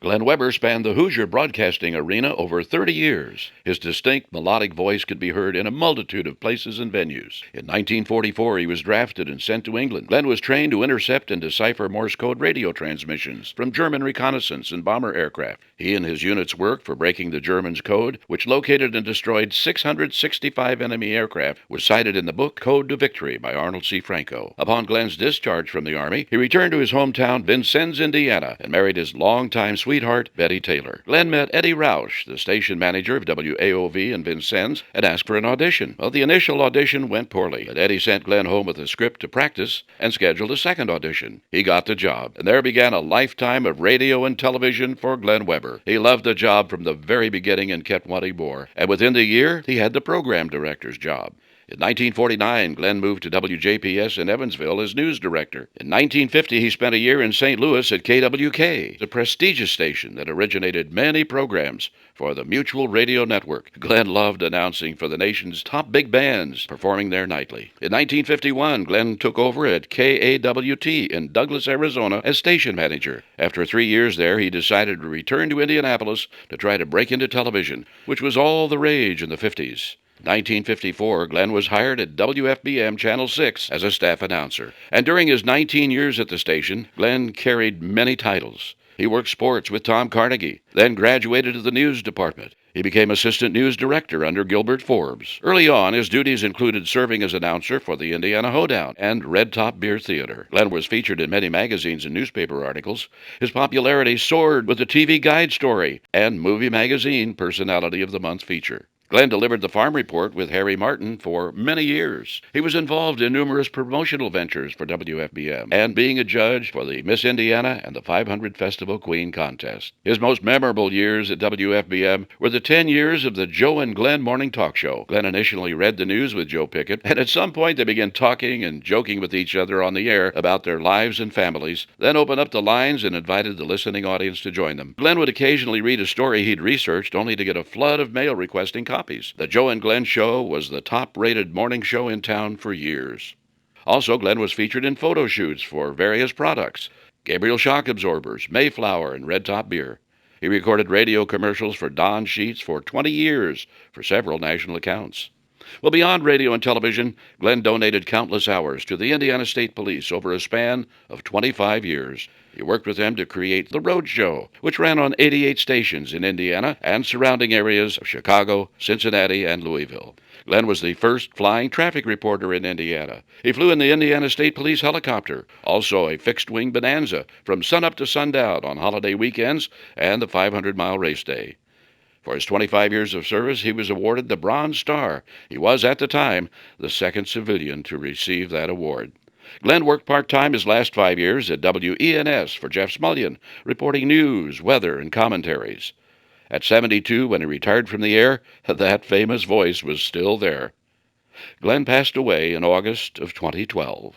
Glenn Weber spanned the Hoosier broadcasting arena over 30 years. His distinct melodic voice could be heard in a multitude of places and venues. In 1944, he was drafted and sent to England. Glenn was trained to intercept and decipher Morse code radio transmissions from German reconnaissance and bomber aircraft. He and his units worked for breaking the Germans' code, which located and destroyed 665 enemy aircraft, was cited in the book Code to Victory by Arnold C. Franco. Upon Glenn's discharge from the Army, he returned to his hometown, Vincennes, Indiana, and married his longtime sweetheart, Betty Taylor. Glenn met Eddie Roush, the station manager of WAOV in Vincennes, and asked for an audition. Well, the initial audition went poorly, but Eddie sent Glenn home with a script to practice and scheduled a second audition. He got the job, and there began a lifetime of radio and television for Glenn Weber. He loved the job from the very beginning and kept wanting more, and within the year, he had the program director's job. In 1949, Glenn moved to WJPS in Evansville as news director. In 1950, he spent a year in St. Louis at KWK, the prestigious station that originated many programs for the Mutual Radio Network. Glenn loved announcing for the nation's top big bands, performing there nightly. In 1951, Glenn took over at KAWT in Douglas, Arizona as station manager. After 3 years there, he decided to return to Indianapolis to try to break into television, which was all the rage in the 50s. 1954, Glenn was hired at WFBM Channel 6 as a staff announcer. And during his 19 years at the station, Glenn carried many titles. He worked sports with Tom Carnegie, then graduated to the news department. He became assistant news director under Gilbert Forbes. Early on, his duties included serving as announcer for the Indiana Hoedown and Red Top Beer Theater. Glenn was featured in many magazines and newspaper articles. His popularity soared with the TV Guide Story and Movie Magazine Personality of the Month feature. Glenn delivered the Farm Report with Harry Martin for many years. He was involved in numerous promotional ventures for WFBM and being a judge for the Miss Indiana and the 500 Festival Queen contest. His most memorable years at WFBM were the 10 years of the Joe and Glenn morning talk show. Glenn initially read the news with Joe Pickett, and at some point they began talking and joking with each other on the air about their lives and families, then opened up the lines and invited the listening audience to join them. Glenn would occasionally read a story he'd researched only to get a flood of mail requesting copies. The Joe and Glenn Show was the top-rated morning show in town for years. Also, Glenn was featured in photo shoots for various products: Gabriel Shock Absorbers, Mayflower, and Red Top Beer. He recorded radio commercials for Dawn Sheets for 20 years for several national accounts. Well, beyond radio and television, Glenn donated countless hours to the Indiana State Police over a span of 25 years. He worked with them to create The Road Show, which ran on 88 stations in Indiana and surrounding areas of Chicago, Cincinnati, and Louisville. Glenn was the first flying traffic reporter in Indiana. He flew in the Indiana State Police helicopter, also a fixed-wing Bonanza, from sunup to sundown on holiday weekends and the 500-mile race day. For his 25 years of service, he was awarded the Bronze Star. He was, at the time, the second civilian to receive that award. Glenn worked part-time his last 5 years at WENS for Jeff Smulyan, reporting news, weather, and commentaries. At 72, when he retired from the air, that famous voice was still there. Glenn passed away in August of 2012.